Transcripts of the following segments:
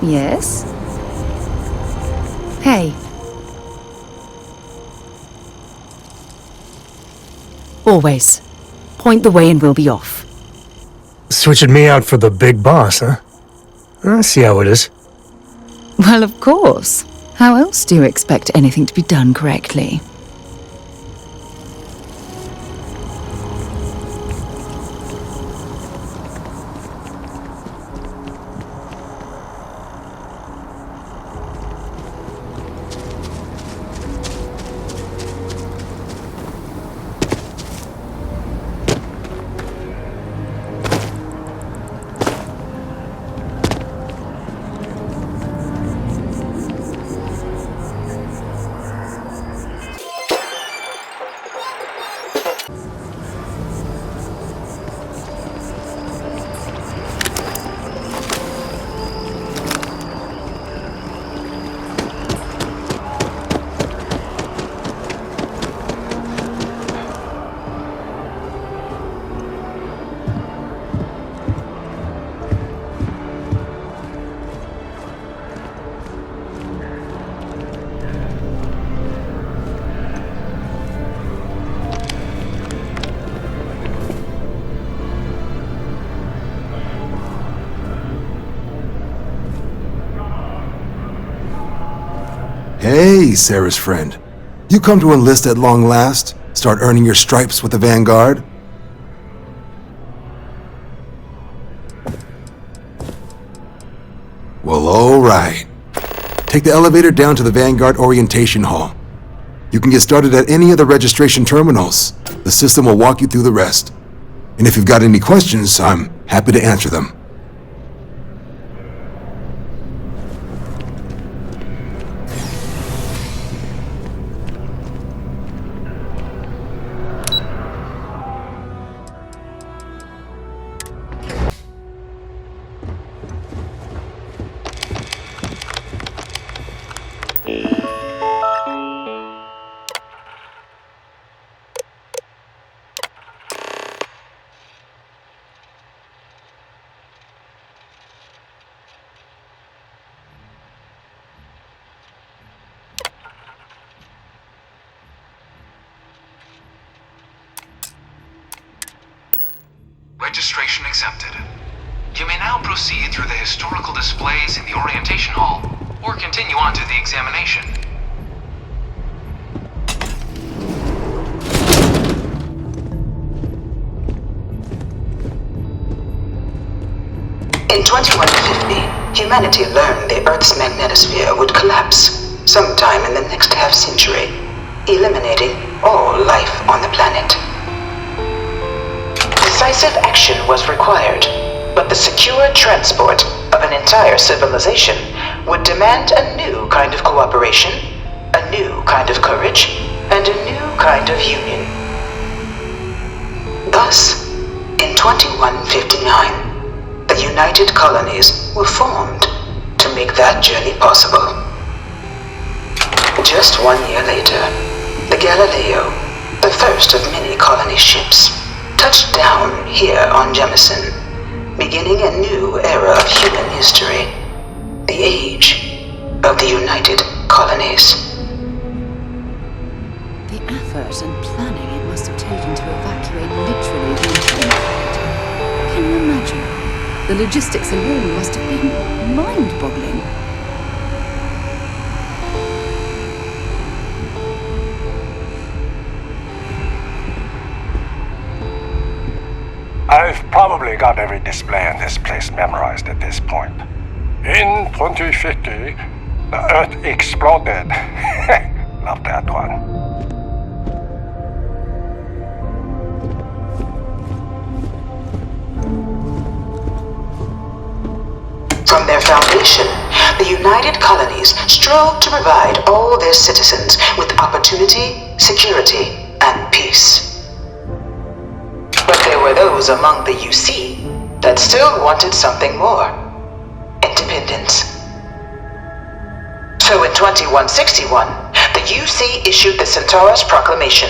Yes? Hey. Always. Point the way and we'll be off. Switching me out for the big boss, huh? I see how it is. Well, of course. How else do you expect anything to be done correctly? Hey, Sarah's friend. You come to enlist at long last? Start earning your stripes with the Vanguard? Well, alright. Take the elevator down to the Vanguard Orientation Hall. You can get started at any of the registration terminals. The system will walk you through the rest. And if you've got any questions, I'm happy to answer them. Registration accepted. You may now proceed through the historical displays in the orientation hall, or continue on to the examination. In 2150, humanity learned the Earth's magnetosphere would collapse sometime in the next half-century, eliminating all life on the planet. Decisive action was required, but the secure transport of an entire civilization would demand a new kind of cooperation, a new kind of courage, and a new kind of union. Thus, in 2159, the United Colonies were formed to make that journey possible. Just 1 year later, the Galileo, the first of many colony ships, touched down here on Jemison, beginning a new era of human history, the age of the United Colonies. The effort and planning it must have taken to evacuate literally the entire planet. Can you imagine? The logistics alone must have been mind-boggling. I've probably got every display in this place memorized at this point. In 2050, the Earth exploded. Love that one. From their foundation, the United Colonies strove to provide all their citizens with opportunity, security, and peace. But there were those among the UC that still wanted something more: independence. So in 2161, the UC issued the Centaurus Proclamation,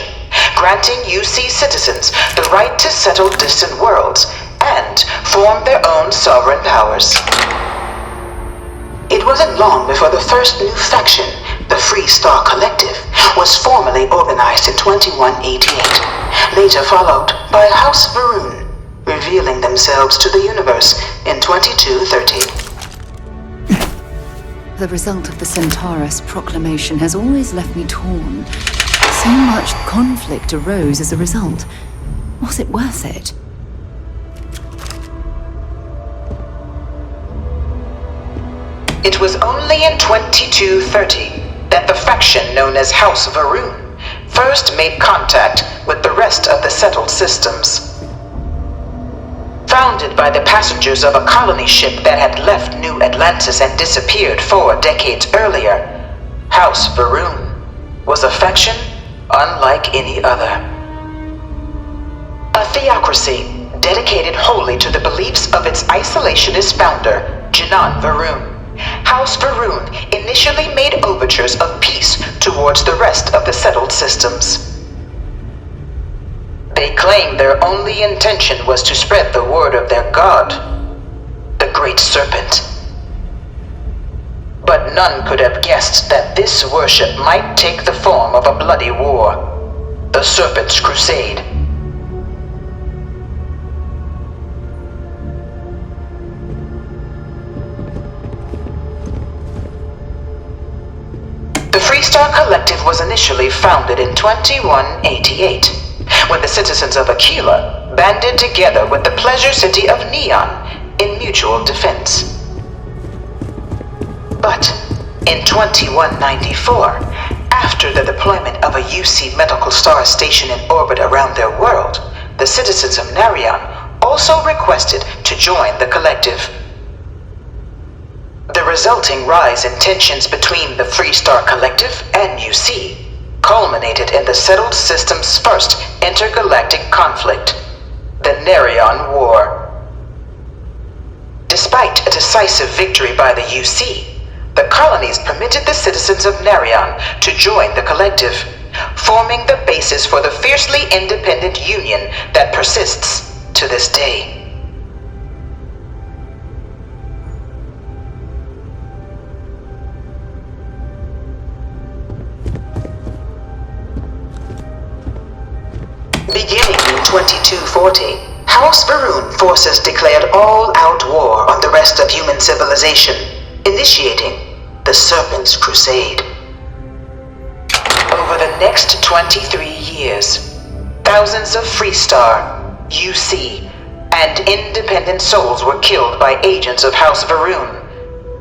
granting UC citizens the right to settle distant worlds and form their own sovereign powers. It wasn't long before the first new faction, the Free Star Collective, was formally organized in 2188, later followed by House Varun, revealing themselves to the universe in 2230. The result of the Centaurus proclamation has always left me torn. So much conflict arose as a result. Was it worth it? It was only in 2230 that the faction known as House Varun first made contact with the rest of the settled systems. Founded by the passengers of a colony ship that had left New Atlantis and disappeared 4 decades earlier, House Varun was a faction unlike any other. A theocracy dedicated wholly to the beliefs of its isolationist founder, Janan Varun. House Varun initially made overtures of peace towards the rest of the settled systems. They claimed their only intention was to spread the word of their god, the Great Serpent. But none could have guessed that this worship might take the form of a bloody war, the Serpent's Crusade. The Freestar Collective was initially founded in 2188, when the citizens of Aquila banded together with the pleasure city of Neon in mutual defense. But in 2194, after the deployment of a UC medical star station in orbit around their world, the citizens of Narion also requested to join the collective. The resulting rise in tensions between the Freestar Collective and UC culminated in the settled system's first intergalactic conflict, the Narion War. Despite a decisive victory by the UC, the colonies permitted the citizens of Narion to join the collective, forming the basis for the fiercely independent union that persists to this day. Beginning in 2240, House Varun forces declared all-out war on the rest of human civilization, initiating the Serpent's Crusade. Over the next 23 years, thousands of Freestar, UC, and independent souls were killed by agents of House Varun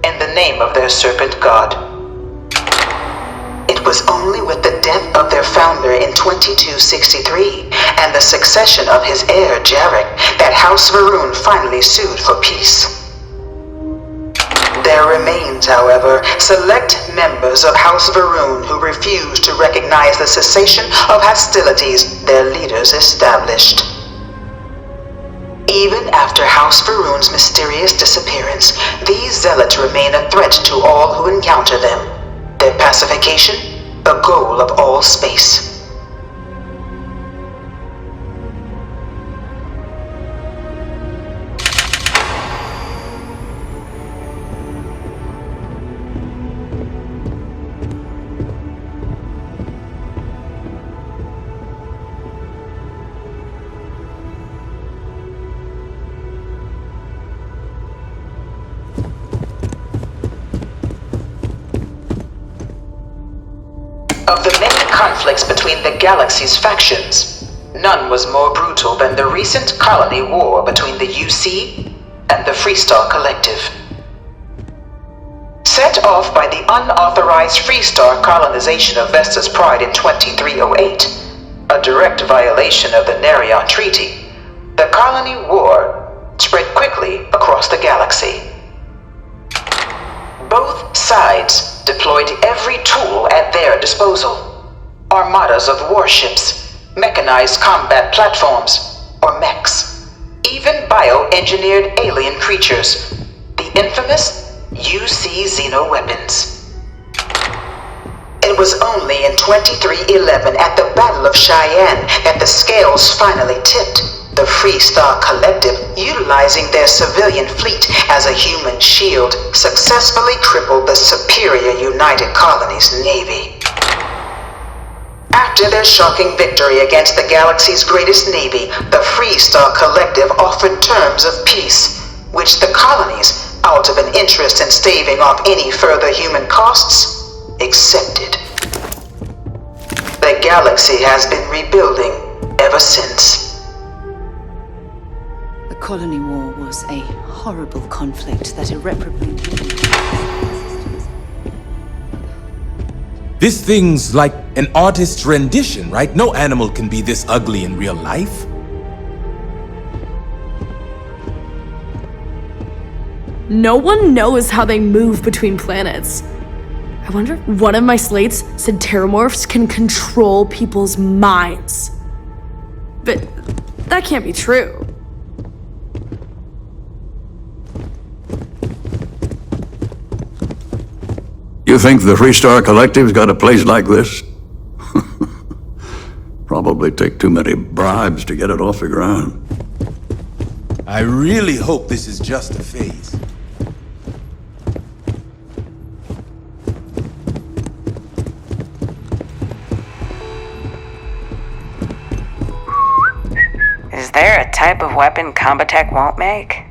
in the name of their serpent god. It was only with the death of their founder in 2263 and the succession of his heir Jarek that House Varun finally sued for peace. There remains, however, select members of House Varun who refuse to recognize the cessation of hostilities their leaders established. Even after House Varun's mysterious disappearance, these zealots remain a threat to all who encounter them. Their pacification, the goal of all space. Of the many conflicts between the galaxy's factions, none was more brutal than the recent colony war between the UC and the Freestar Collective. Set off by the unauthorized Freestar colonization of Vesta's Pride in 2308, a direct violation of the Narion Treaty, the colony war spread quickly across the galaxy. Both sides deployed every tool at their disposal. Armadas of warships, mechanized combat platforms, or mechs, even bioengineered alien creatures, the infamous UC xenoweapons. It was only in 2311 at the Battle of Cheyenne that the scales finally tipped, the Free Star Collective, utilizing their civilian fleet as a human shield, successfully crippled the superior United Colonies Navy. After their shocking victory against the galaxy's greatest navy, the Free Star Collective offered terms of peace, which the colonies, out of an interest in staving off any further human costs, accepted. The galaxy has been rebuilding ever since. The colony war was a horrible conflict that irreparably... This thing's like an artist's rendition, right? No animal can be this ugly in real life. No one knows how they move between planets. I wonder if one of my slates said terramorphs can control people's minds. But that can't be true. You think the Free Star Collective's got a place like this? Probably take too many bribes to get it off the ground. I really hope this is just a phase. Is there a type of weapon Combatech won't make?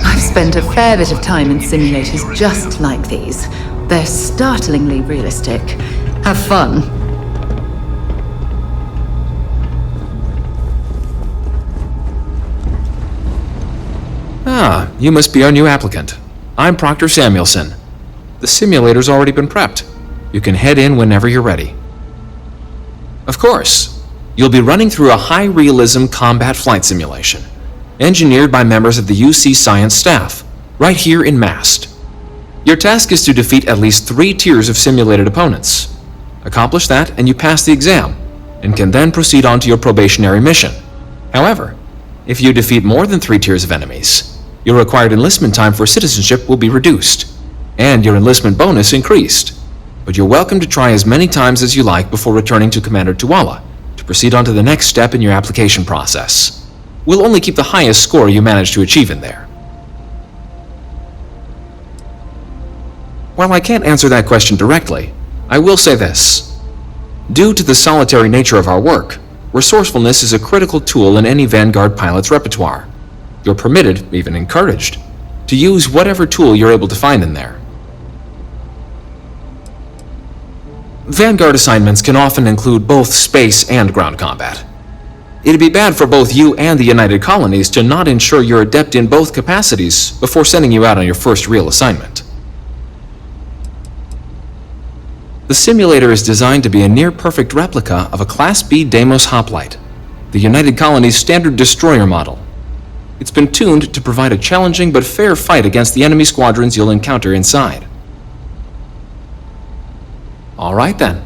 I've spent a fair bit of time in simulators just like these. They're startlingly realistic. Have fun. Ah, you must be our new applicant. I'm Proctor Samuelson. The simulator's already been prepped. You can head in whenever you're ready. Of course, you'll be running through a high-realism combat flight simulation, engineered by members of the UC Science staff, right here in Mast. Your task is to defeat at least 3 tiers of simulated opponents. Accomplish that and you pass the exam, and can then proceed on to your probationary mission. However, if you defeat more than 3 tiers of enemies, your required enlistment time for citizenship will be reduced, and your enlistment bonus increased. But you're welcome to try as many times as you like before returning to Commander Tuwala to proceed on to the next step in your application process. We'll only keep the highest score you manage to achieve in there. While I can't answer that question directly, I will say this. Due to the solitary nature of our work, resourcefulness is a critical tool in any Vanguard pilot's repertoire. You're permitted, even encouraged, to use whatever tool you're able to find in there. Vanguard assignments can often include both space and ground combat. It'd be bad for both you and the United Colonies to not ensure you're adept in both capacities before sending you out on your first real assignment. The simulator is designed to be a near-perfect replica of a Class B Deimos hoplite, the United Colonies' standard destroyer model. It's been tuned to provide a challenging but fair fight against the enemy squadrons you'll encounter inside. All right then.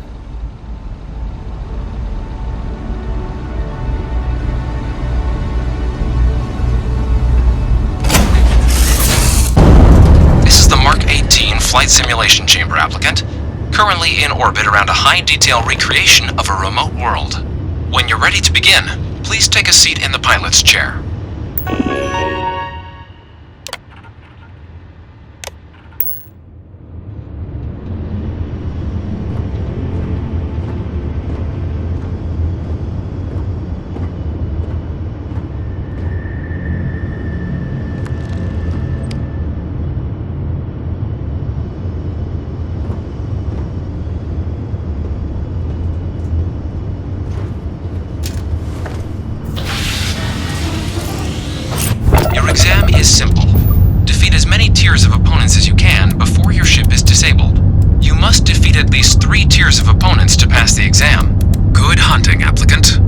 This is the Mark 18 Flight Simulation Chamber applicant, currently in orbit around a high-detail recreation of a remote world. When you're ready to begin, please take a seat in the pilot's chair. Your exam is simple. Defeat as many tiers of opponents as you can before your ship is disabled. You must defeat at least 3 tiers of opponents to pass the exam. Good hunting, applicant.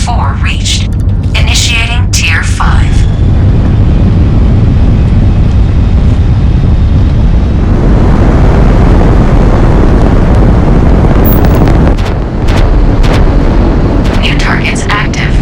4 reached. Initiating Tier 5. New targets active.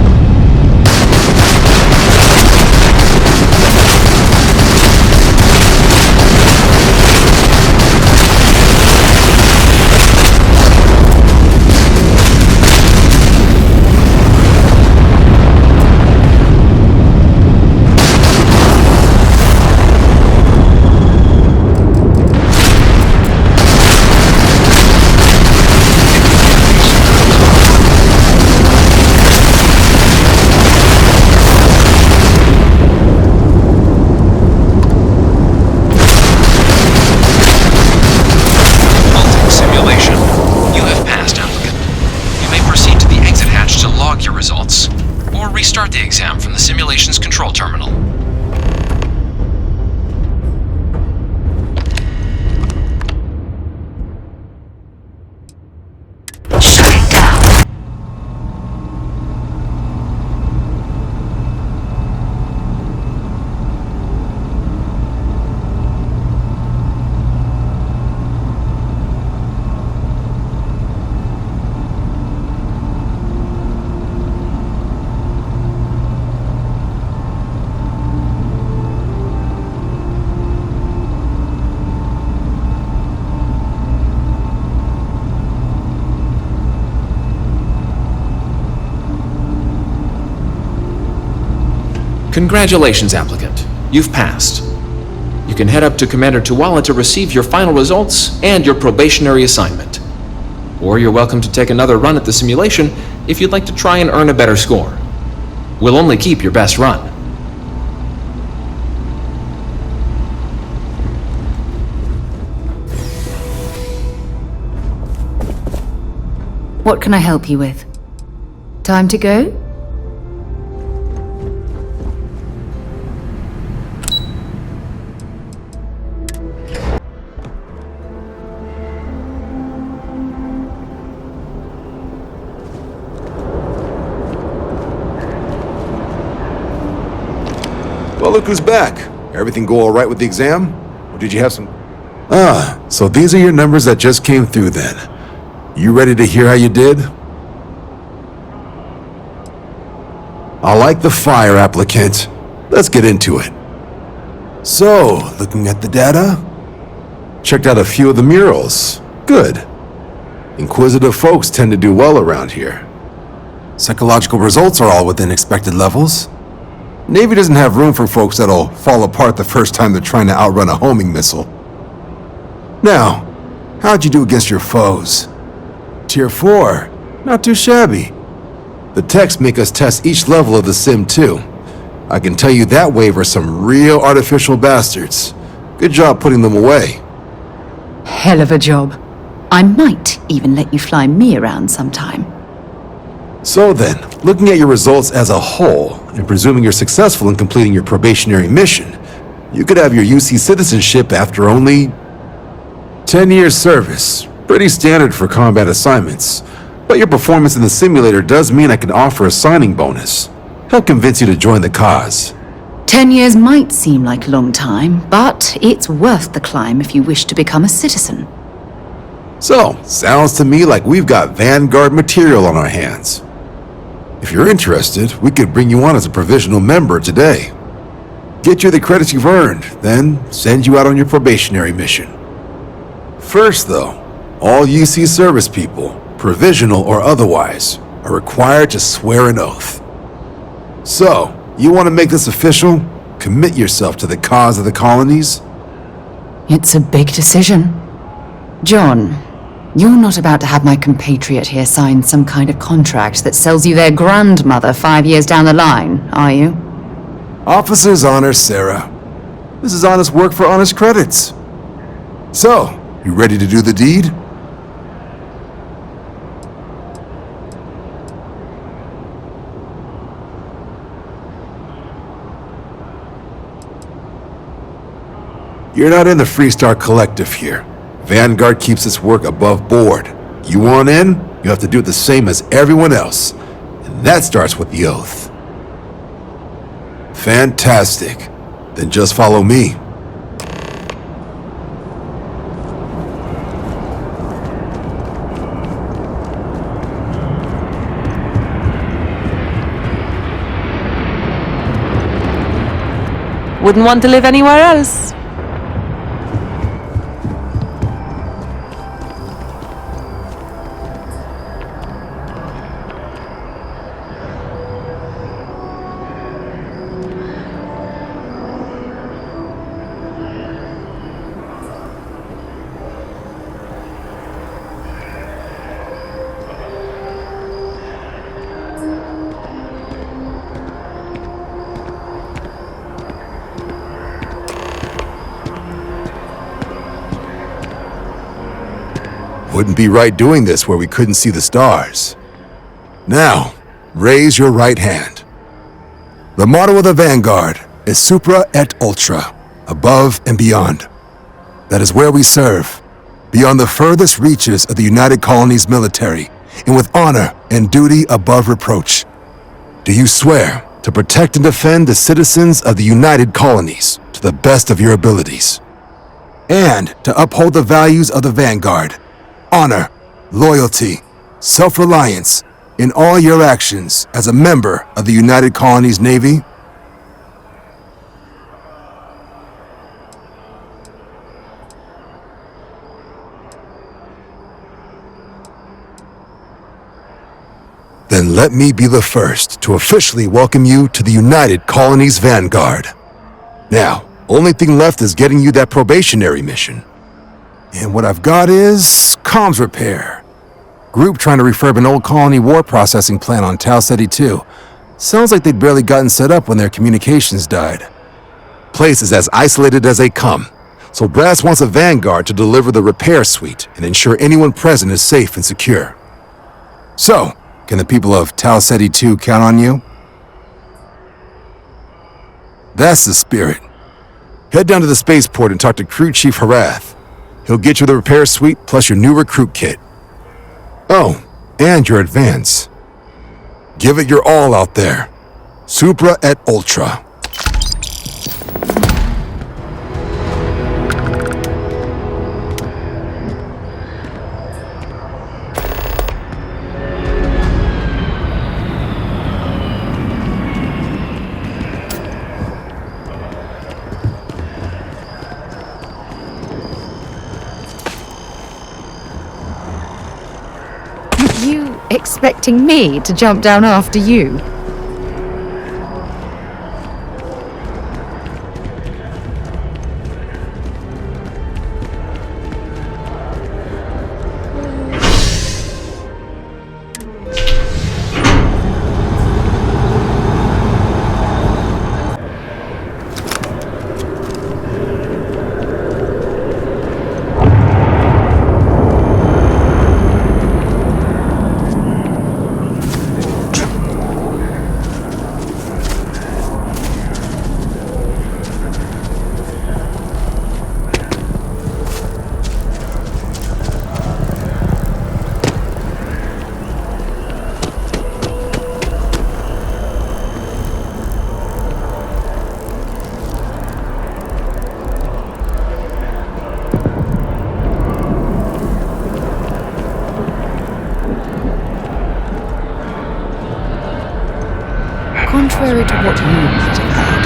Simulation. You have passed, applicant. You may proceed to the exit hatch to log your results, or restart the exam from the simulation's control terminal. Shutting down. Congratulations, applicant. You've passed. You can head up to Commander Tuwala to receive your final results and your probationary assignment. Or you're welcome to take another run at the simulation if you'd like to try and earn a better score. We'll only keep your best run. What can I help you with? Time to go? Well, look who's back. Everything go all right with the exam? Or did you have some... so these are your numbers that just came through then. You ready to hear how you did? I like the fire, applicant. Let's get into it. So, looking at the data, checked out a few of the murals. Good. Inquisitive folks tend to do well around here. Psychological results are all within expected levels. Navy doesn't have room for folks that'll fall apart the first time they're trying to outrun a homing missile. Now, how'd you do against your foes? Tier 4, not too shabby. The techs make us test each level of the sim too. I can tell you that wave are some real artificial bastards. Good job putting them away. Hell of a job. I might even let you fly me around sometime. So then, looking at your results as a whole, and presuming you're successful in completing your probationary mission, you could have your UC citizenship after only 10 years service. Pretty standard for combat assignments. But your performance in the simulator does mean I can offer a signing bonus. Help convince you to join the cause. 10 years might seem like a long time, but it's worth the climb if you wish to become a citizen. So, sounds to me like we've got Vanguard material on our hands. If you're interested, we could bring you on as a provisional member today. Get you the credits you've earned, then send you out on your probationary mission. First though, all UC service people, provisional or otherwise, are required to swear an oath. So, you want to make this official? Commit yourself to the cause of the colonies? It's a big decision. John, you're not about to have my compatriot here sign some kind of contract that sells you their grandmother 5 years down the line, are you? Officer's honor, Sarah. This is honest work for honest credits. So, you ready to do the deed? You're not in the Freestar Collective here. Vanguard keeps its work above board. You want in, you have to do it the same as everyone else. And That starts with the oath. Fantastic. Then just follow me. Wouldn't want to live anywhere else. Wouldn't be right doing this where we couldn't see the stars. Now, raise your right hand. The motto of the Vanguard is Supra et Ultra, above and beyond. That is where we serve, beyond the furthest reaches of the United Colonies military, and with honor and duty above reproach. Do you swear to protect and defend the citizens of the United Colonies to the best of your abilities, and to uphold the values of the Vanguard, honor, loyalty, self-reliance in all your actions as a member of the United Colonies Navy? Then let me be the first to officially welcome you to the United Colonies Vanguard. Now, only thing left is getting you that probationary mission. And what I've got is comms repair. Group trying to refurb an old colony war processing plant on Tau Ceti 2. Sounds like they'd barely gotten set up when their communications died. Place is as isolated as they come, so Brass wants a Vanguard to deliver the repair suite and ensure anyone present is safe and secure. So, can the people of Tau Ceti 2 count on you? That's the spirit. Head down to the spaceport and talk to Crew Chief Harath. He'll get you the repair suite plus your new recruit kit. Oh, and your advance. Give it your all out there. Supra et Ultra. You expecting me to jump down after you? Contrary to what you might have heard,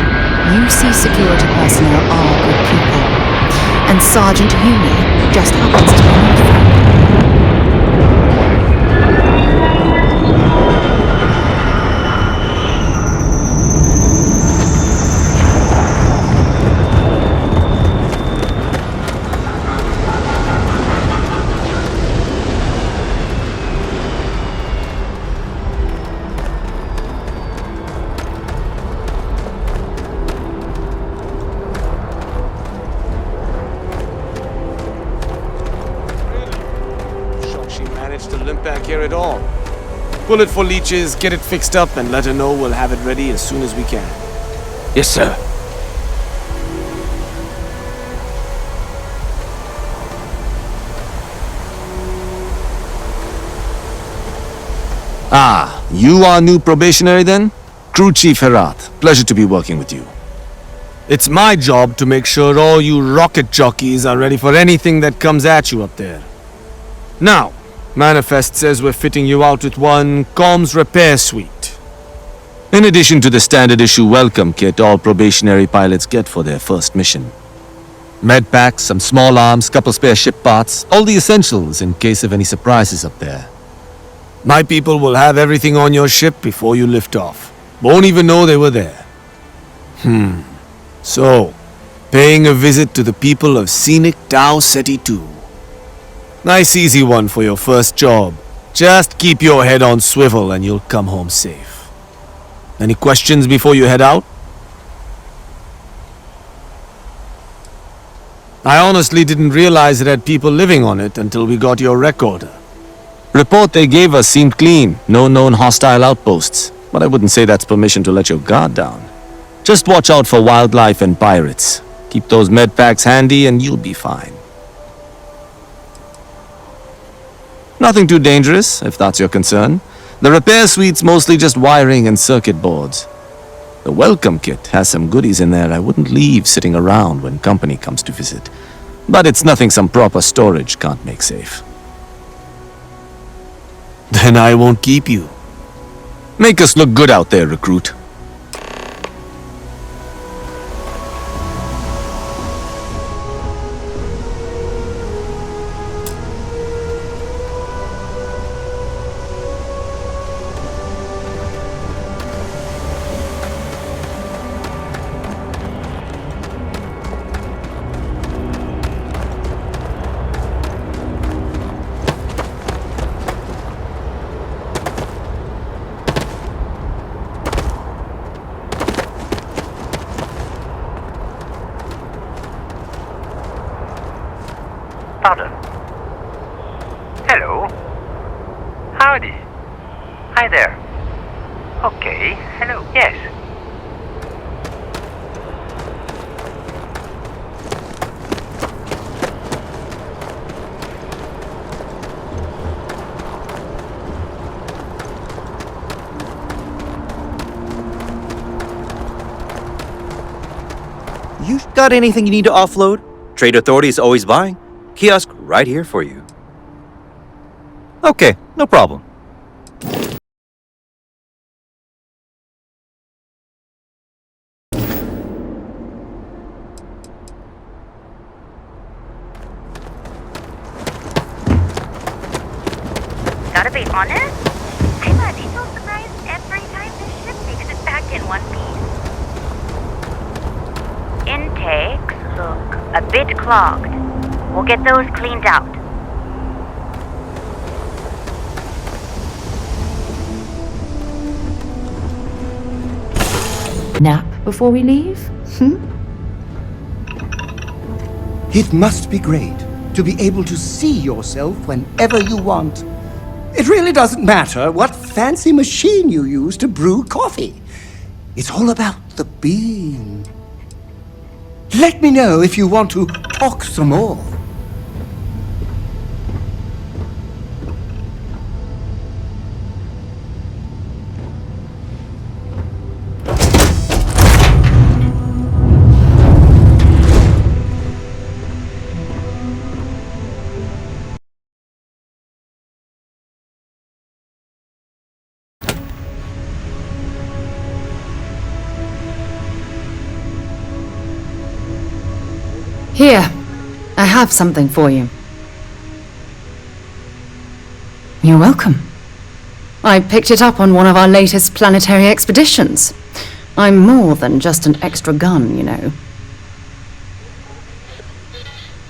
you see security personnel are good people, and Sergeant Uni just happens to be one of them. To limp back here at all. Bullet for leeches, get it fixed up, and let her know we'll have it ready as soon as we can. Yes, sir. Ah, You are new probationary then? Crew Chief Herat, pleasure to be working with you. It's my job to make sure all you rocket jockeys are ready for anything that comes at you up there. Now, Manifest says we're fitting you out with one comms repair suite. In addition to the standard issue welcome kit all probationary pilots get for their first mission. Med packs, some small arms, couple spare ship parts, all the essentials in case of any surprises up there. My people will have everything on your ship before you lift off. Won't even know they were there. So, paying a visit to the people of scenic Tau Ceti 2. Nice easy one for your first job. Just keep your head on swivel and you'll come home safe. Any questions before you head out? I honestly didn't realize it had people living on it until we got your recorder. Report they gave us seemed clean, no known hostile outposts, but I wouldn't say that's permission to let your guard down. Just watch out for wildlife and pirates. Keep those med packs handy and you'll be fine. Nothing too dangerous, if that's your concern. The repair suite's mostly just wiring and circuit boards. The welcome kit has some goodies in there I wouldn't leave sitting around when company comes to visit. But it's nothing some proper storage can't make safe. Then I won't keep you. Make us look good out there, recruit. Pardon? Hello? Howdy. Hi there. Okay, hello. Yes. You got anything you need to offload? Trade Authority is always buying. Kiosk right here for you. Okay, no problem. Gotta be honest, I'm a little surprised every time this ship makes it back in one piece. Intakes look a bit clogged. We'll get those cleaned out. Nap before we leave? It must be great to be able to see yourself whenever you want. It really doesn't matter what fancy machine you use to brew coffee. It's all about the bean. Let me know if you want to talk some more. Here, I have something for you. You're welcome. I picked it up on one of our latest planetary expeditions. I'm more than just an extra gun, you know.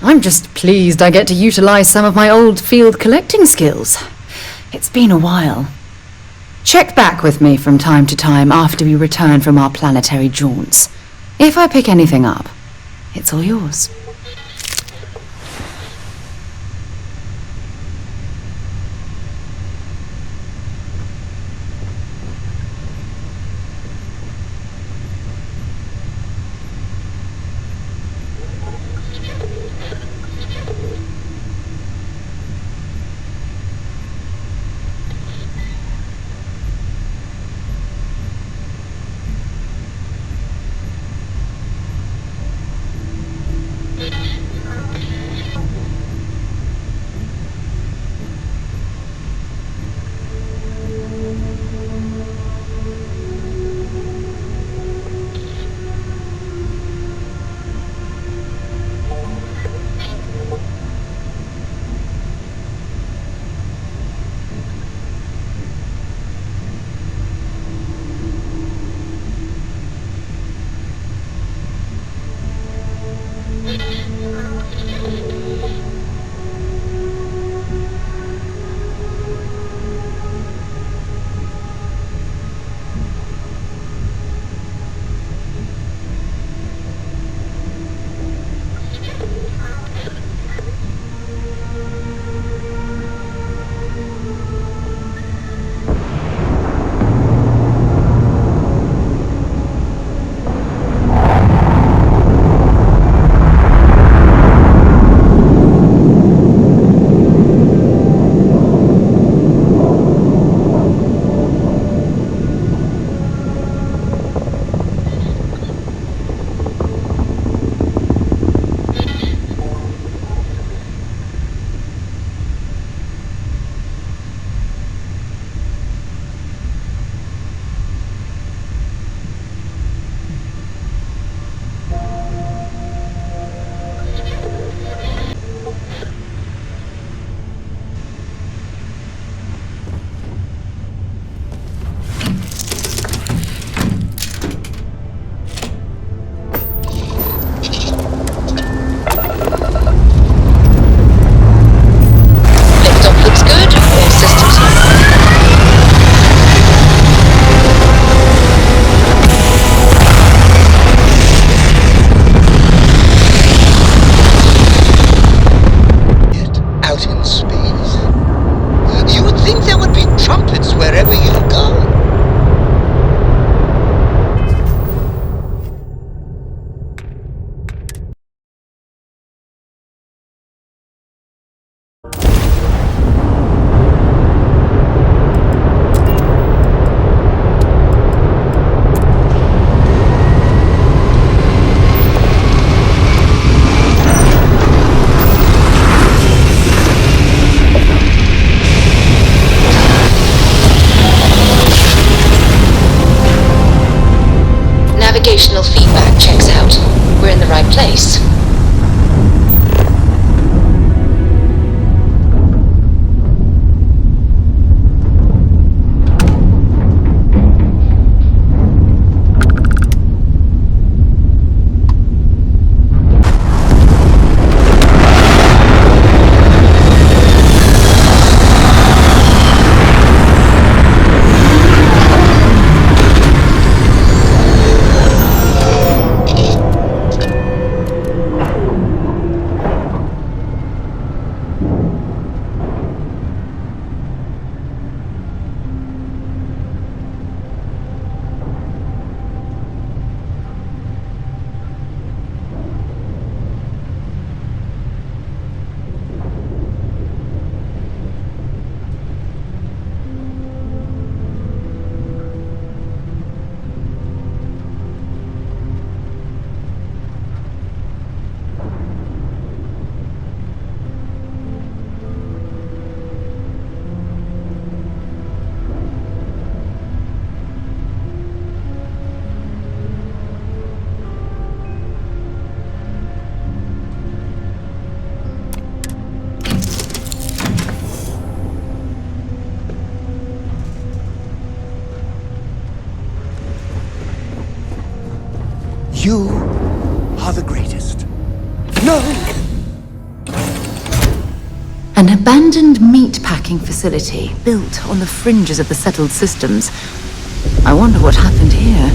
I'm just pleased I get to utilize some of my old field collecting skills. It's been a while. Check back with me from time to time after we return from our planetary jaunts. If I pick anything up, it's all yours. navigational feedback checks out. We're in the right place. You are the greatest. No! An abandoned meat-packing facility built on the fringes of the settled systems. I wonder what happened here.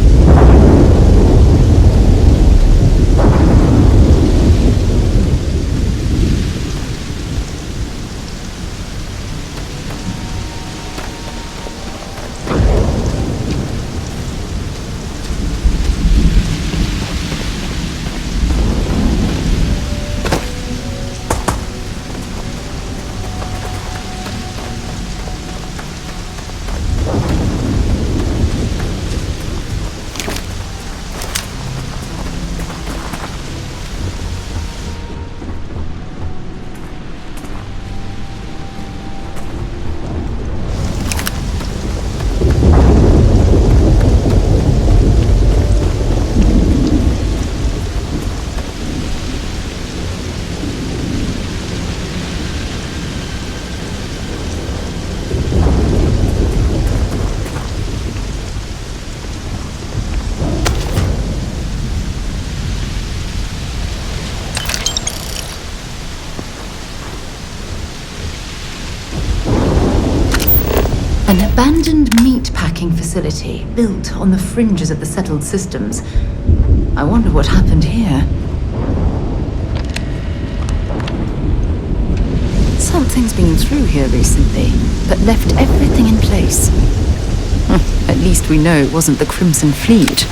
An abandoned meat-packing facility built on the fringes of the settled systems. I wonder what happened here. Something's been through here recently, but left everything in place. At least we know it wasn't the Crimson Fleet.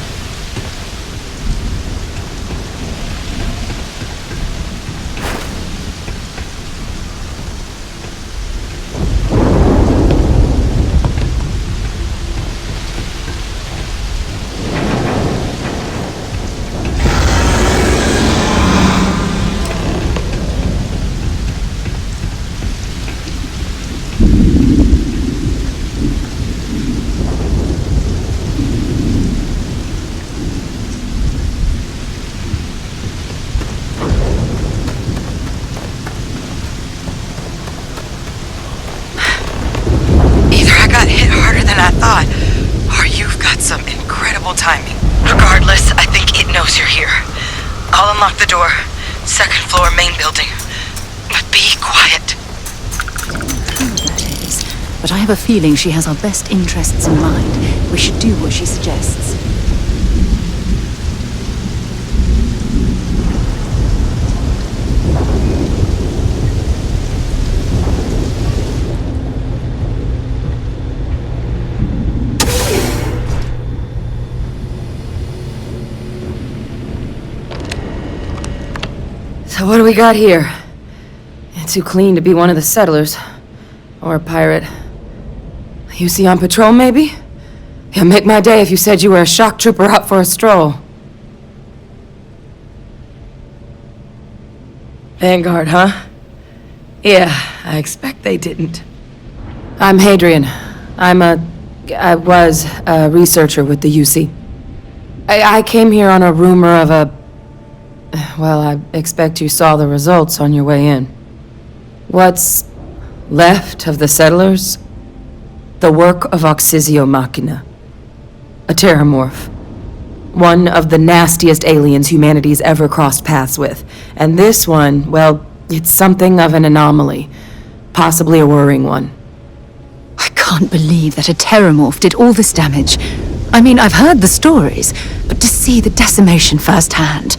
Timing. Regardless, I think it knows you're here. I'll unlock the door. Second floor, main building. But be quiet. That is. But I have a feeling she has our best interests in mind. We should do what she suggests. So what do we got here? Too clean to be one of the settlers. Or a pirate. UC on patrol, maybe? It'd make my day if you said you were a shock trooper out for a stroll. Vanguard, huh? Yeah, I expect they didn't. I'm Hadrian. I was a researcher with the UC. I came here on a rumor of a... Well, I expect you saw the results on your way in. What's left of the settlers? The work of Oxysio Machina. A terramorph. One of the nastiest aliens humanity's ever crossed paths with. And this one, well, it's something of an anomaly. Possibly a worrying one. I can't believe that a terramorph did all this damage. I mean, I've heard the stories, but to see the decimation firsthand...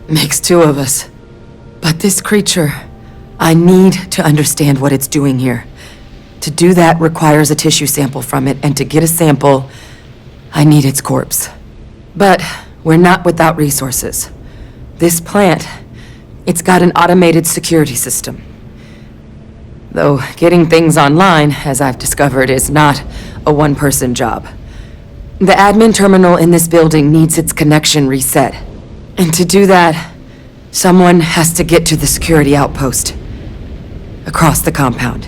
Makes two of us. But this creature, I need to understand what it's doing here. To do that requires a tissue sample from it, and to get a sample, I need its corpse. But we're not without resources. This plant, it's got an automated security system. Though getting things online, as I've discovered, is not a one-person job. The admin terminal in this building needs its connection reset. And to do that, someone has to get to the security outpost. Across the compound.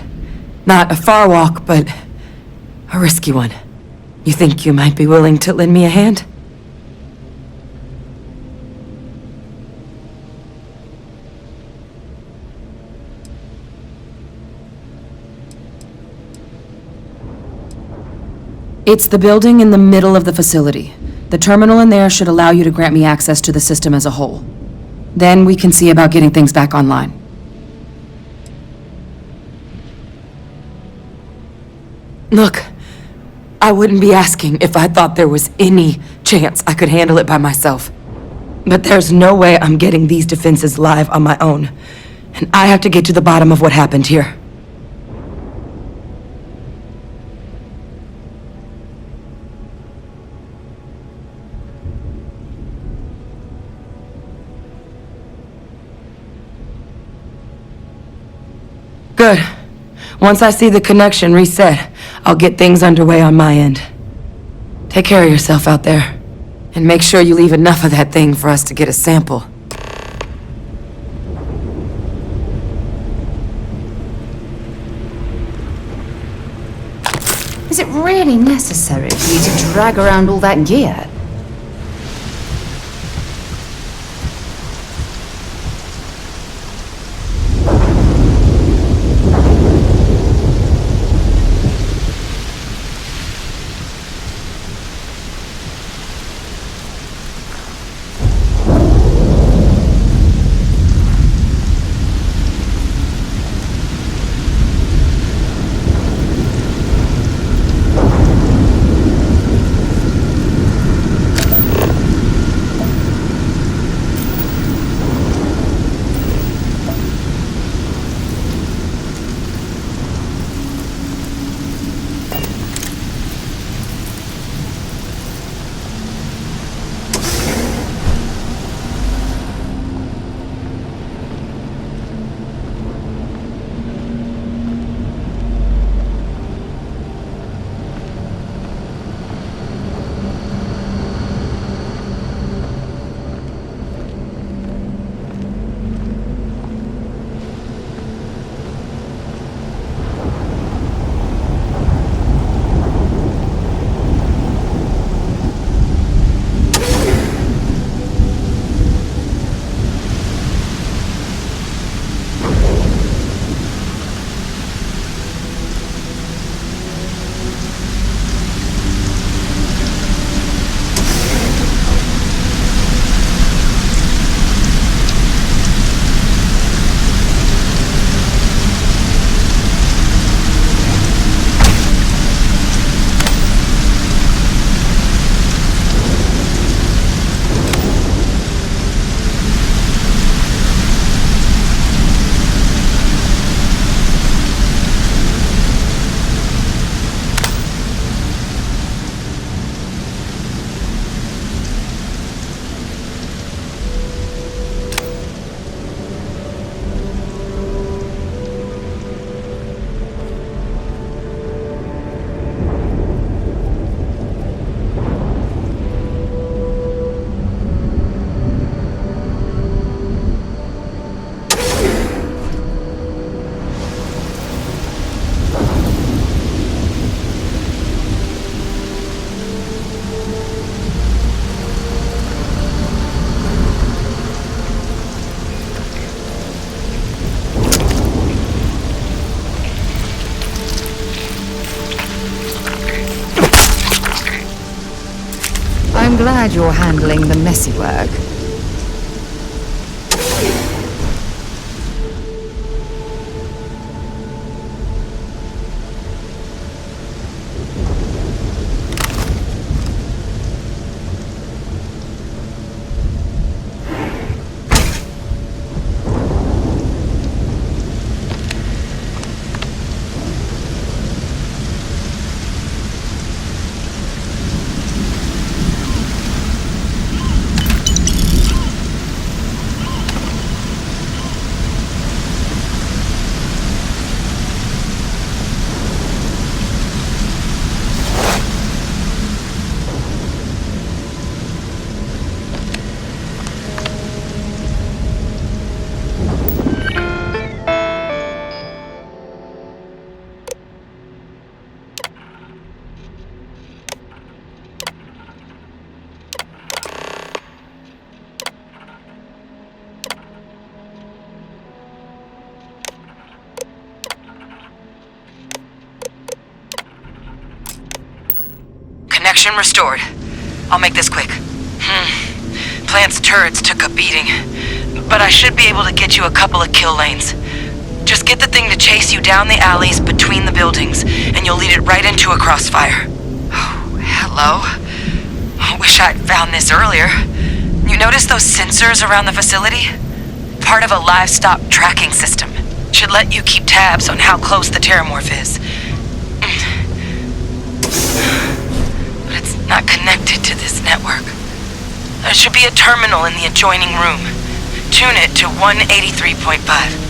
Not a far walk, but a risky one. You think you might be willing to lend me a hand? It's the building in the middle of the facility. The terminal in there should allow you to grant me access to the system as a whole. Then we can see about getting things back online. Look, I wouldn't be asking if I thought there was any chance I could handle it by myself. But there's no way I'm getting these defenses live on my own. And I have to get to the bottom of what happened here. Good. Once I see the connection reset, I'll get things underway on my end. Take care of yourself out there. And make sure you leave enough of that thing for us to get a sample. Is it really necessary for you to drag around all that gear? glad you're handling the messy work. Connection restored. I'll make this quick. Plant's turrets took a beating, but I should be able to get you a couple of kill lanes. Just get the thing to chase you down the alleys between the buildings, and you'll lead it right into a crossfire. Oh, hello. Wish I'd found this earlier. You notice those sensors around the facility? Part of a livestock tracking system. Should let you keep tabs on how close the terramorph is. But it's not connected to this network. There should be a terminal in the adjoining room. Tune it to 183.5.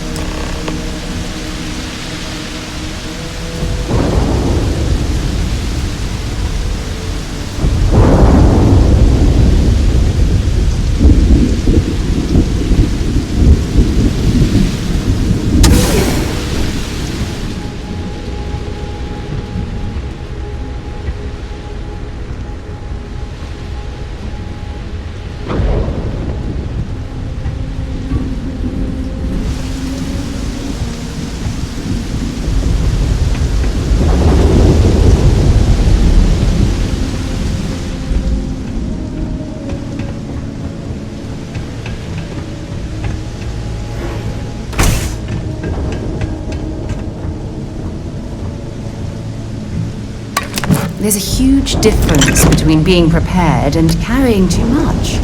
There's a huge difference between being prepared and carrying too much.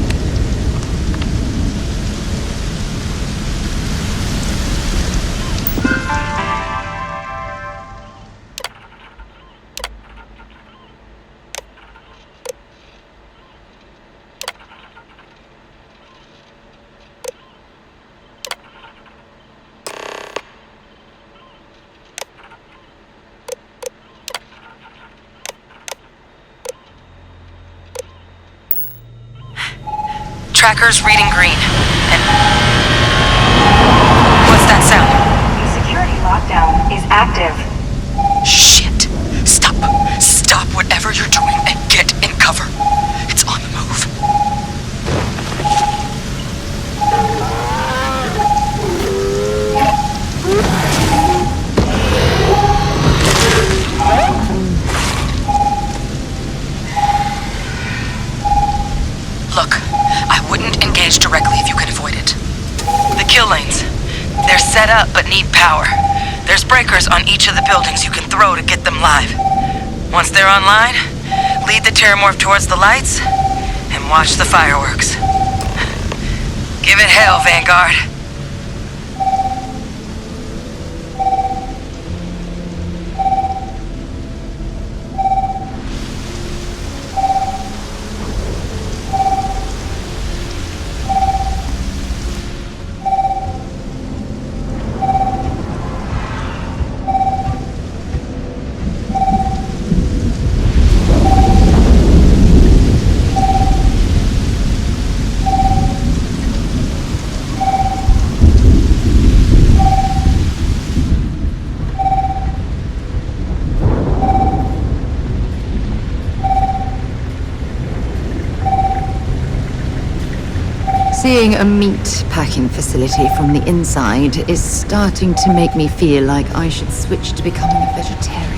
Tracker's reading green. And what's that sound? The security lockdown is active. Shit. Stop. Stop whatever you're doing and get in cover. It's on the move. Look, I wouldn't engage directly if you can avoid it. The kill lanes. They're set up but need power. There's breakers on each of the buildings you can throw to get them live. Once they're online, lead the terramorph towards the lights and watch the fireworks. Give it hell, Vanguard. Seeing a meat packing facility from the inside is starting to make me feel like I should switch to becoming a vegetarian.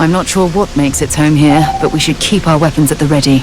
I'm not sure what makes its home here, but we should keep our weapons at the ready.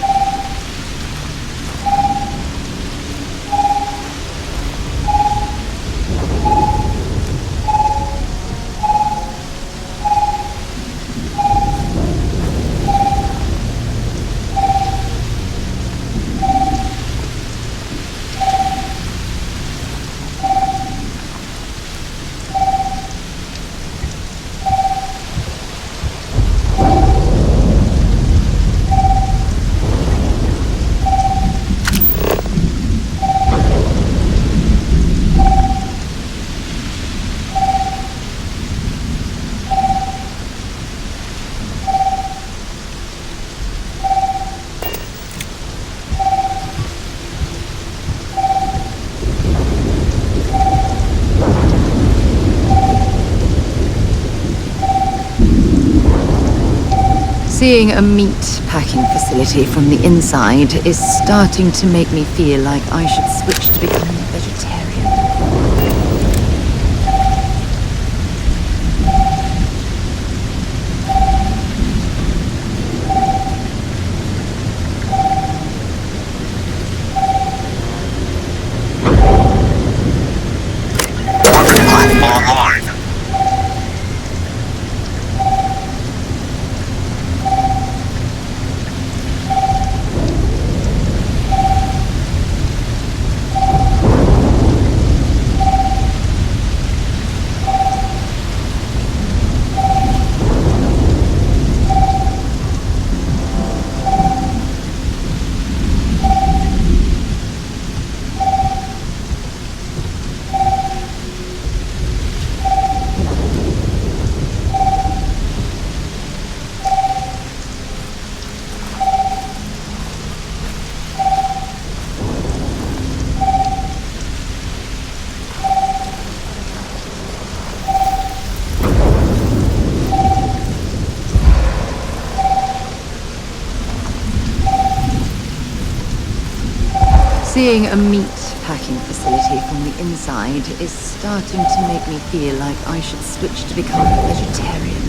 Seeing a meat packing facility from the inside is starting to make me feel like I should switch to becoming a vegetarian. Online. Seeing a meat packing facility from the inside is starting to make me feel like I should switch to becoming a vegetarian.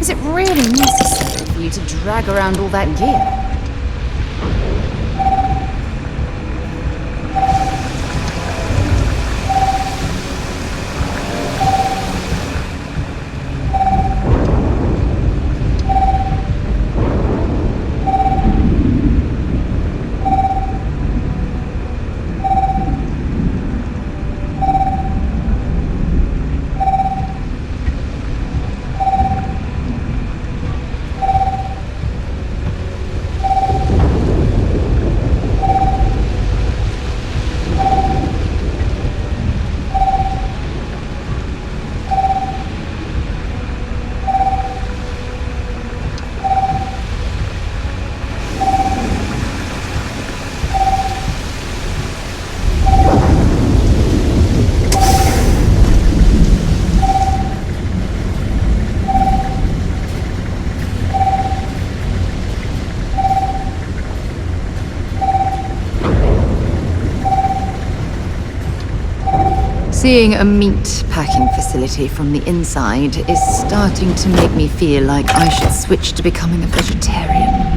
Is it really necessary for you to drag around all that gear? Seeing a meat packing facility from the inside is starting to make me feel like I should switch to becoming a vegetarian.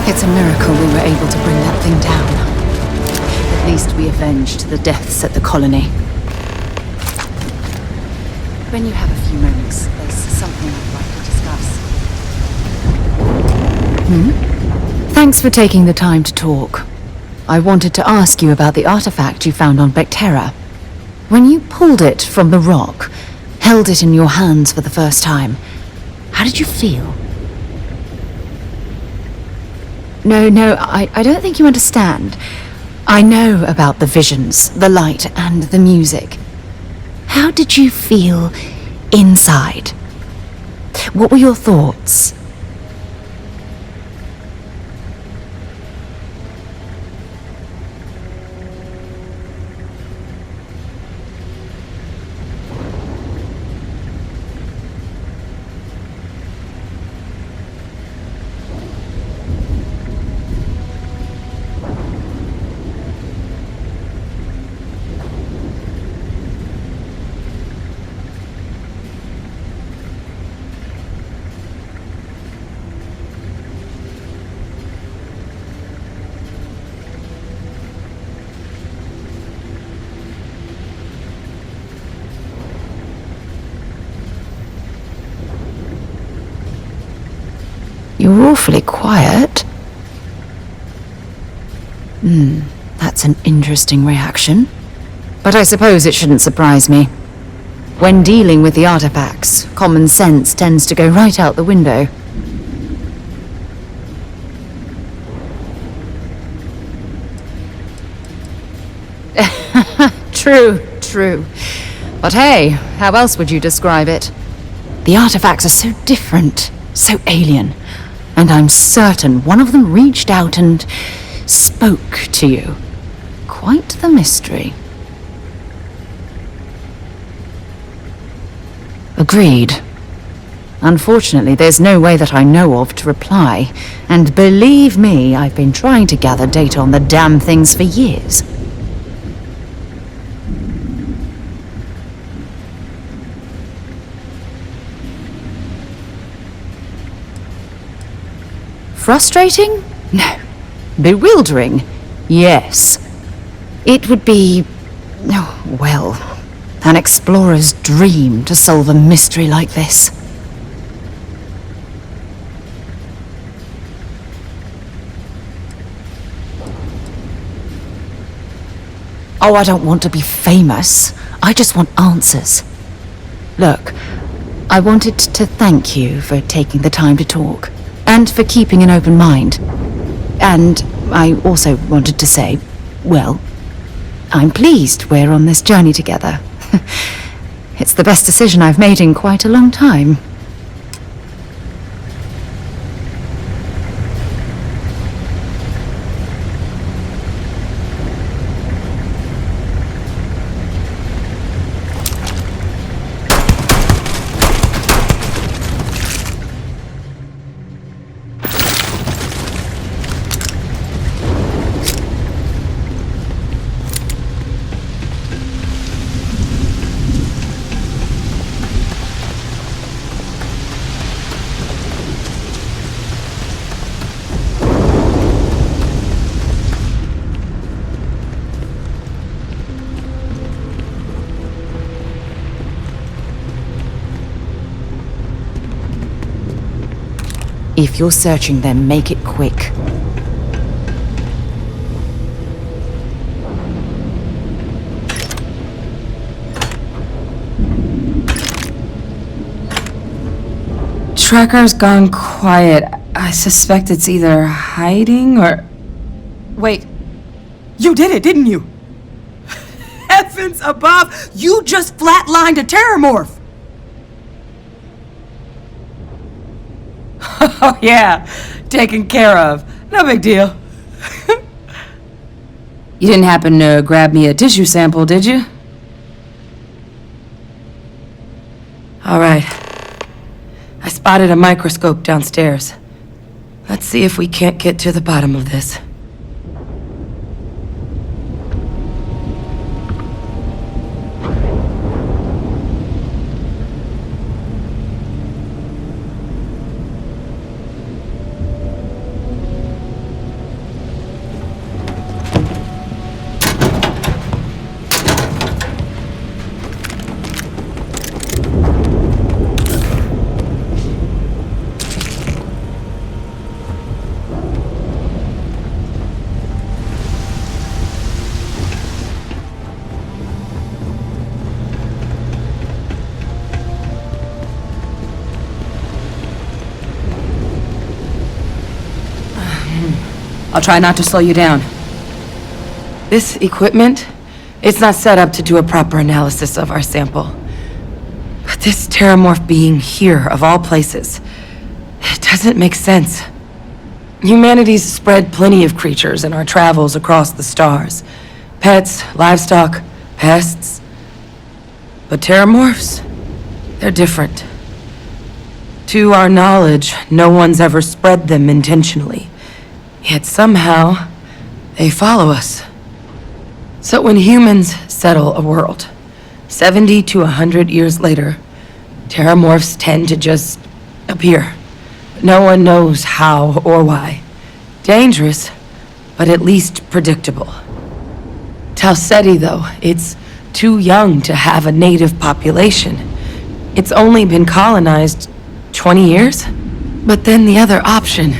It's a miracle we were able to bring that thing down. At least we avenged the deaths at the colony. When you have a few moments, there's something I'd like to discuss. Thanks for taking the time to talk. I wanted to ask you about the artifact you found on Bactera. When you pulled it from the rock, held it in your hands for the first time, how did you feel? No, I don't think you understand. I know about the visions, the light, and the music. How did you feel inside? What were your thoughts? You're awfully quiet. That's an interesting reaction. But I suppose it shouldn't surprise me. When dealing with the artifacts, common sense tends to go right out the window. True. But hey, how else would you describe it? The artifacts are so different, so alien, and I'm certain one of them reached out and spoke to you. Quite the mystery. Agreed. Unfortunately, there's no way that I know of to reply, and believe me, I've been trying to gather data on the damn things for years. Frustrating? No. Bewildering? Yes. It would be, well, an explorer's dream to solve a mystery like this. Oh, I don't want to be famous. I just want answers. Look, I wanted to thank you for taking the time to talk, and for keeping an open mind. And I also wanted to say, well, I'm pleased we're on this journey together. It's the best decision I've made in quite a long time. If you're searching them, make it quick. Tracker's gone quiet. I suspect it's either hiding or... Wait. You did it, didn't you? Heavens above! You just flatlined a terramorph! Oh yeah, taken care of. No big deal. You didn't happen to grab me a tissue sample, did you? All right. I spotted a microscope downstairs. Let's see if we can't get to the bottom of this. I'll try not to slow you down. This equipment, it's not set up to do a proper analysis of our sample. But this terramorph being here, of all places, it doesn't make sense. Humanity's spread plenty of creatures in our travels across the stars. Pets, livestock, pests. But terramorphs, they're different. To our knowledge, no one's ever spread them intentionally. Yet somehow, they follow us. So when humans settle a world, 70 to 100 years later, terramorphs tend to just appear. No one knows how or why. Dangerous, but at least predictable. Tau Ceti, though, it's too young to have a native population. It's only been colonized 20 years? But then the other option,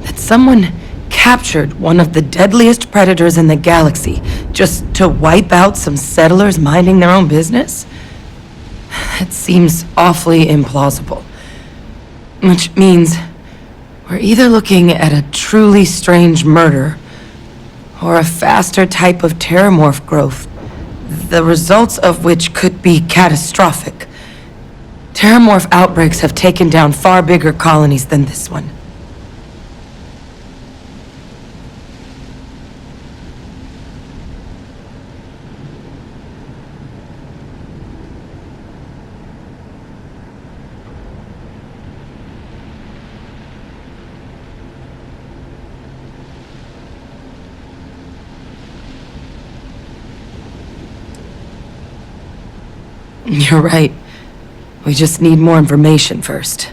that someone captured one of the deadliest predators in the galaxy just to wipe out some settlers minding their own business? It seems awfully implausible. Which means we're either looking at a truly strange murder or a faster type of terramorph growth, the results of which could be catastrophic. Terramorph outbreaks have taken down far bigger colonies than this one. You're right. We just need more information first.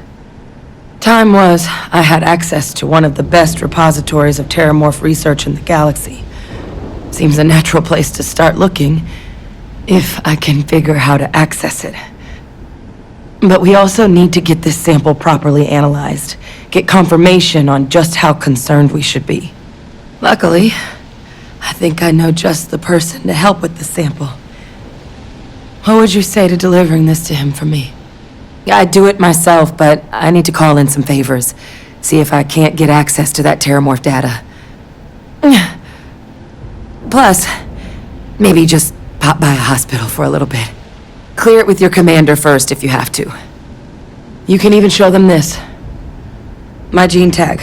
Time was, I had access to one of the best repositories of terramorph research in the galaxy. Seems a natural place to start looking, if I can figure how to access it. But we also need to get this sample properly analyzed, get confirmation on just how concerned we should be. Luckily, I think I know just the person to help with the sample. What would you say to delivering this to him for me? I'd do it myself, but I need to call in some favors. See if I can't get access to that terramorph data. Plus, maybe just pop by a hospital for a little bit. Clear it with your commander first if you have to. You can even show them this. My gene tag.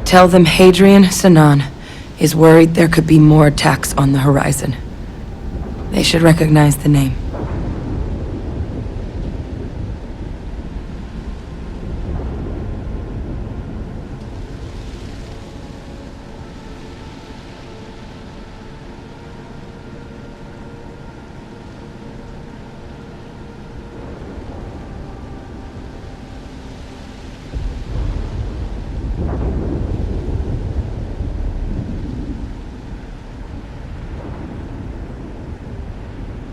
Tell them Hadrian Sanan is worried there could be more attacks on the horizon. They should recognize the name.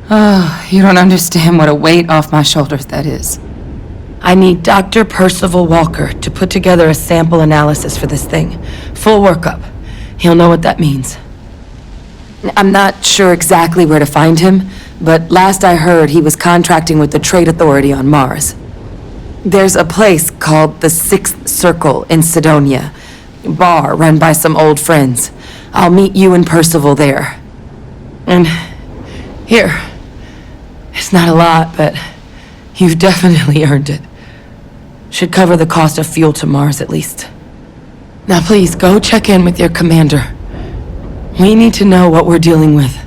Oh, you don't understand what a weight off my shoulders that is. I need Dr. Percival Walker to put together a sample analysis for this thing. Full workup. He'll know what that means. I'm not sure exactly where to find him, but last I heard he was contracting with the Trade Authority on Mars. There's a place called the Sixth Circle in Sidonia. Bar run by some old friends. I'll meet you and Percival there. And here. It's not a lot, but you've definitely earned it. Should cover the cost of fuel to Mars, at least. Now please, go check in with your commander. We need to know what we're dealing with.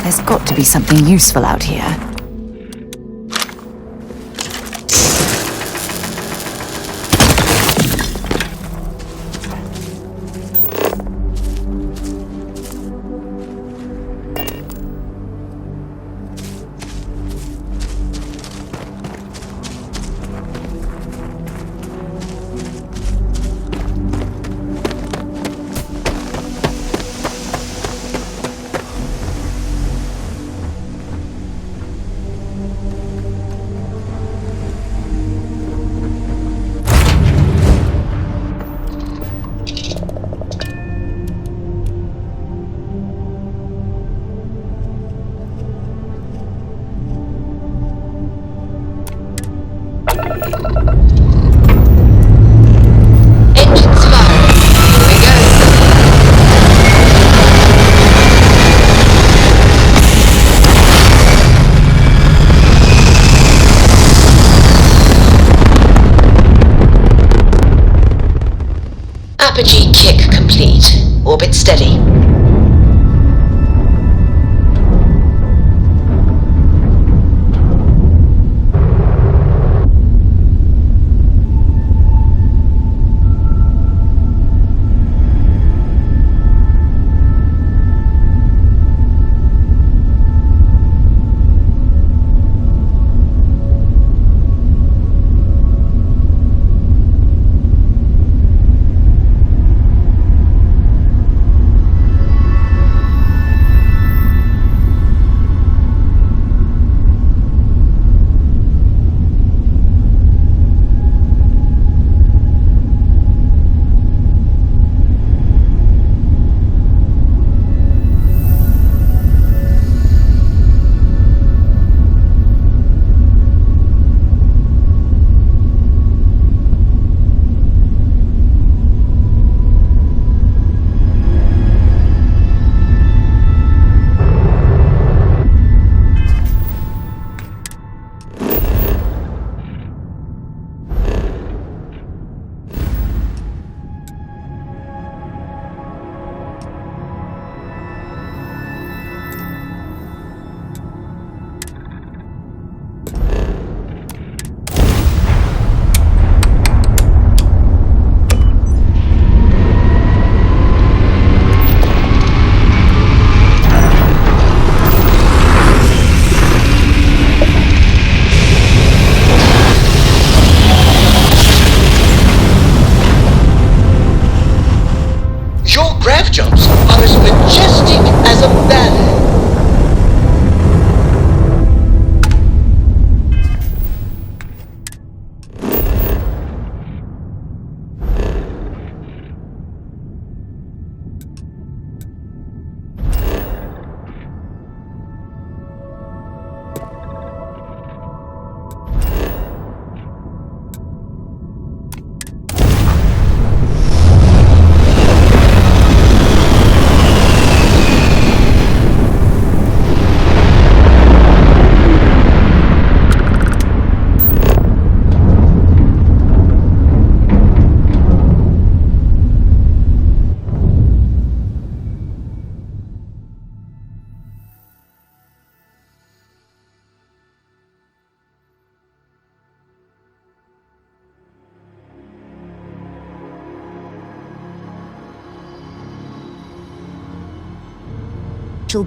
There's got to be something useful out here. Apogee kick complete. Orbit steady. Grav jumps are as majestic as a ballet.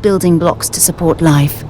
Building blocks to support life.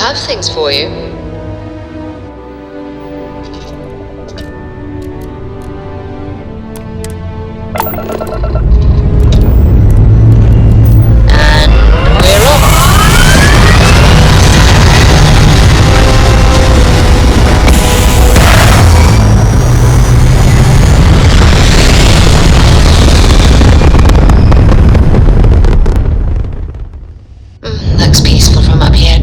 have things for you. Looks peaceful from up here.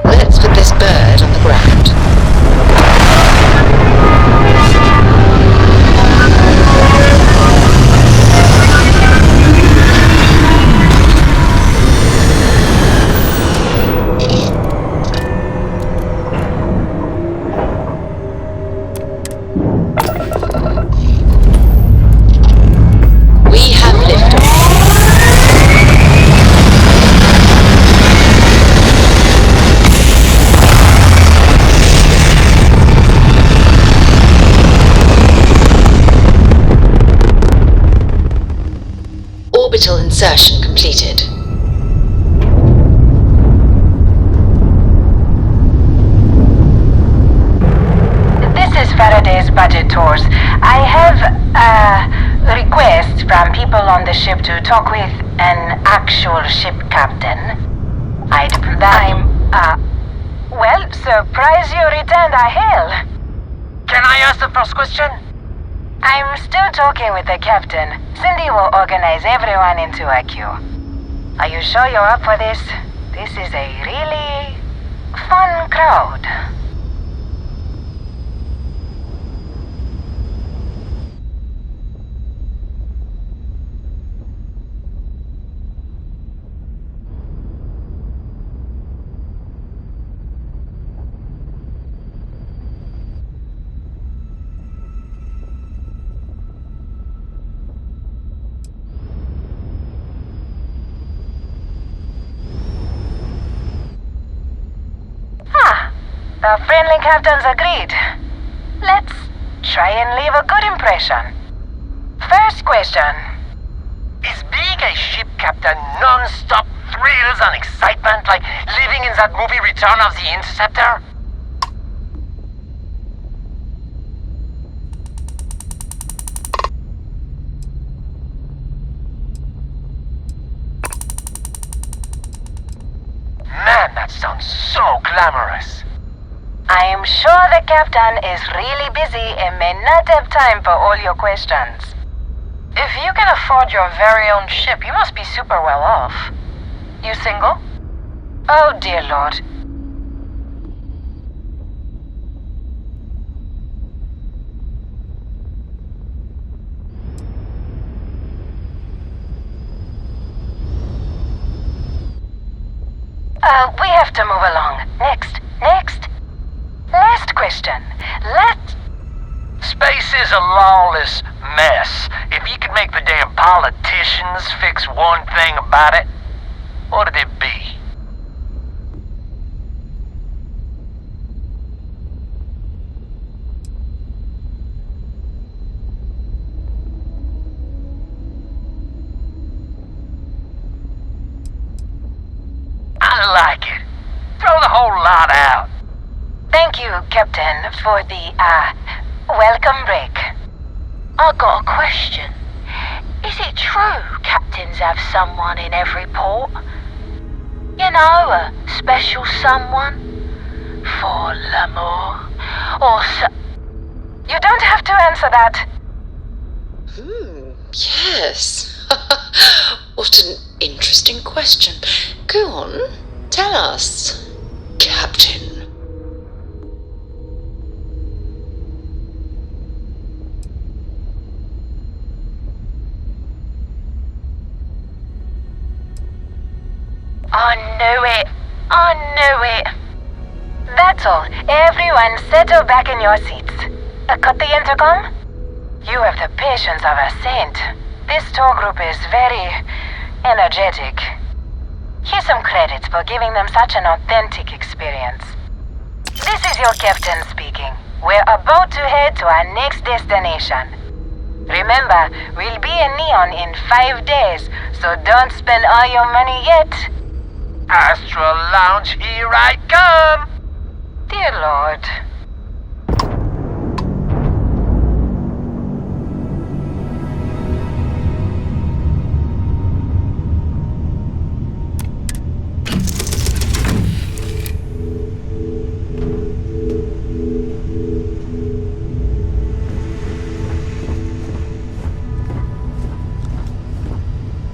Let's put this bird on the ground. We have liftoff. Orbital insertion completed. This is Faraday's budget tours. I have a request from people on the ship to talk with an actual ship captain. Well, surprise you returned a hail. Can I ask the first question? I'm still talking with the captain. Cindy will organize everyone into a queue. Are you sure you're up for this? This is a really fun crowd. The friendly captains agreed. Let's try and leave a good impression. First question. Is being a ship captain non-stop thrills and excitement like living in that movie Return of the Interceptor? Man, that sounds so glamorous. I'm sure the captain is really busy and may not have time for all your questions. If you can afford your very own ship, you must be super well off. You single? Oh dear Lord. We have to move along. Next. Last question. Space is a lawless mess. If you could make the damn politicians fix one thing about it, what'd it be? I like it. Throw the whole lot out. Thank you, Captain, for the, welcome break. I got a question. Is it true captains have someone in every port? You know, a special someone? For l'amour? Or You don't have to answer that. Yes. What an interesting question. Go on, tell us, Captain. I knew it. That's all. Everyone settle back in your seats. Cut the intercom? You have the patience of a saint. This tour group is very energetic. Here's some credits for giving them such an authentic experience. This is your captain speaking. We're about to head to our next destination. Remember, we'll be in Neon in 5 days, so don't spend all your money yet. Astral Lounge, here I come! Dear Lord.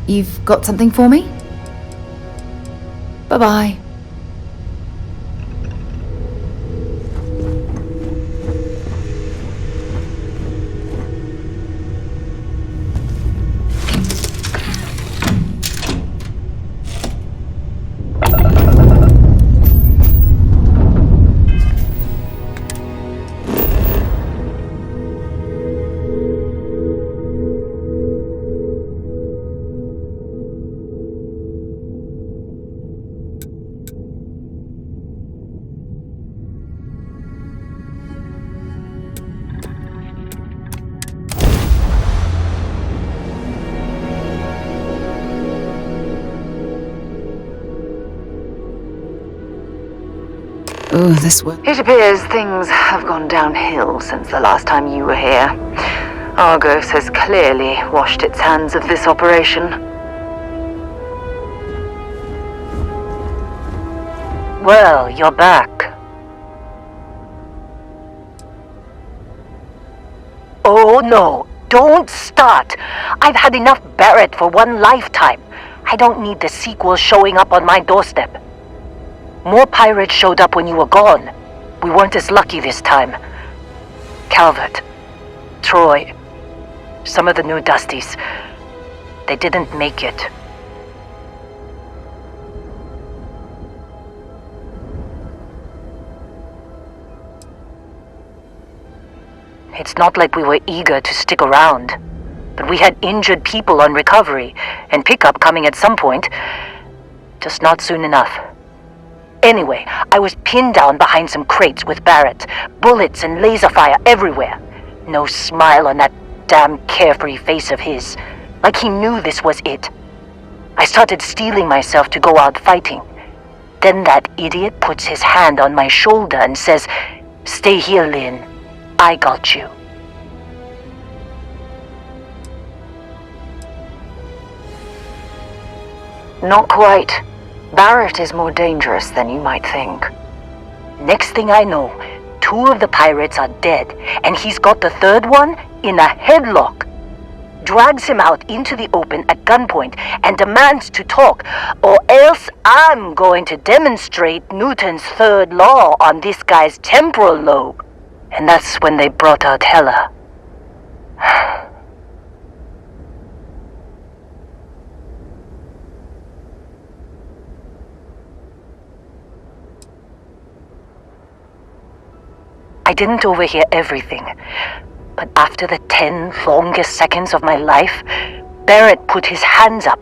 You've got something for me? Bye-bye. Oh, this way. It appears things have gone downhill since the last time you were here. Argos has clearly washed its hands of this operation. Well, you're back. Oh no, don't start. I've had enough Barrett for one lifetime. I don't need the sequel showing up on my doorstep. More pirates showed up when you were gone. We weren't as lucky this time. Calvert, Troy, some of the new Dusties, they didn't make it. It's not like we were eager to stick around, but we had injured people on recovery and pickup coming at some point, just not soon enough. Anyway, I was pinned down behind some crates with Barrett, bullets and laser fire everywhere. No smile on that damn carefree face of his, like he knew this was it. I started steeling myself to go out fighting. Then that idiot puts his hand on my shoulder and says, "Stay here, Lynn. I got you." Not quite. Barrett is more dangerous than you might think. Next thing I know, 2 of the pirates are dead, and he's got the 3rd one in a headlock. Drags him out into the open at gunpoint and demands to talk, or else I'm going to demonstrate Newton's 3rd law on this guy's temporal lobe. And that's when they brought out Hella. I didn't overhear everything, but after the 10 longest seconds of my life, Barrett put his hands up,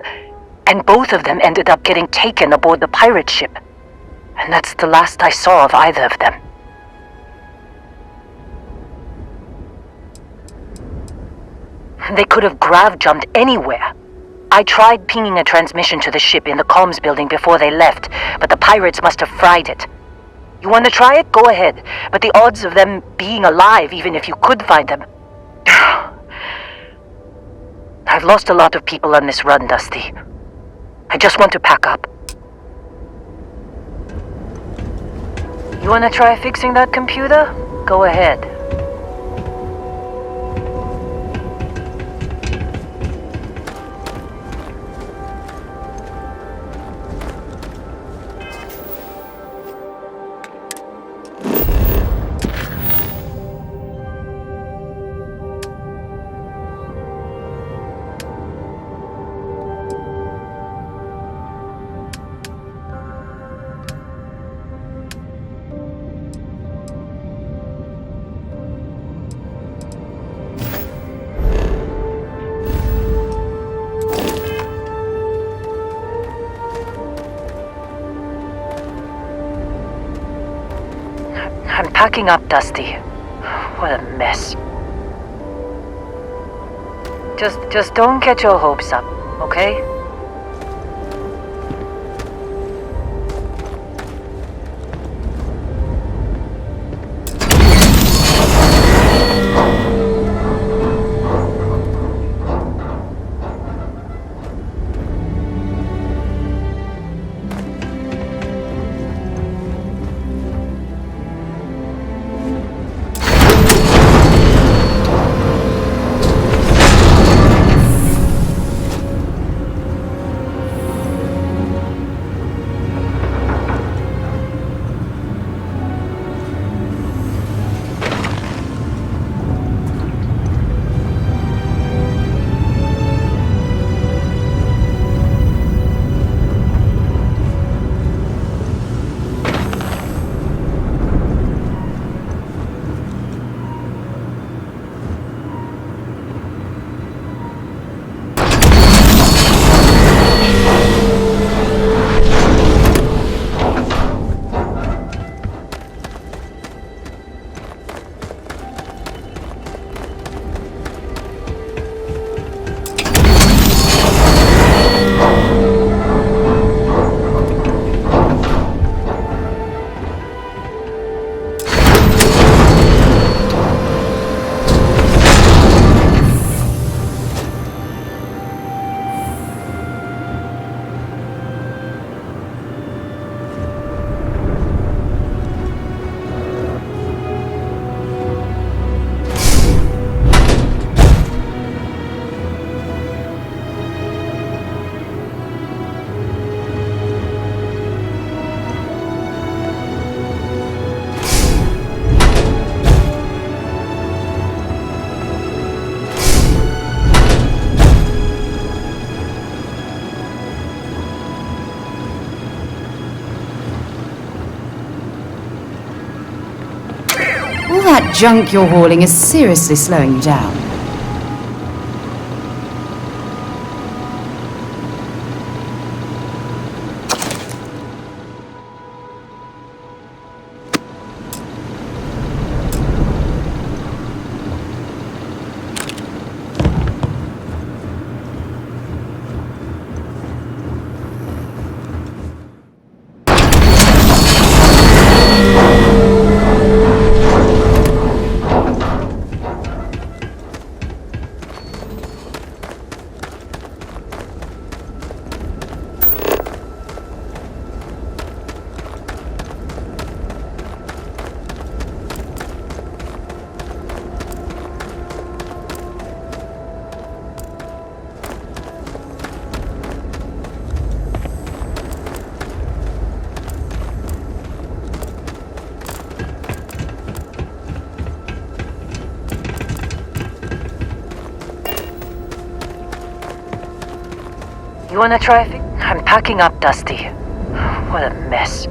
and both of them ended up getting taken aboard the pirate ship. And that's the last I saw of either of them. They could have grav-jumped anywhere. I tried pinging a transmission to the ship in the comms building before they left, but the pirates must have fried it. You want to try it? Go ahead. But the odds of them being alive, even if you could find them... I've lost a lot of people on this run, Dusty. I just want to pack up. You want to try fixing that computer? Go ahead. I'm packing up, Dusty. What a mess. Just don't get your hopes up, okay? All that junk you're hauling is seriously slowing you down. You wanna try it? I'm packing up, Dusty. What a mess.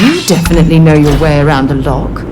You definitely know your way around a lock.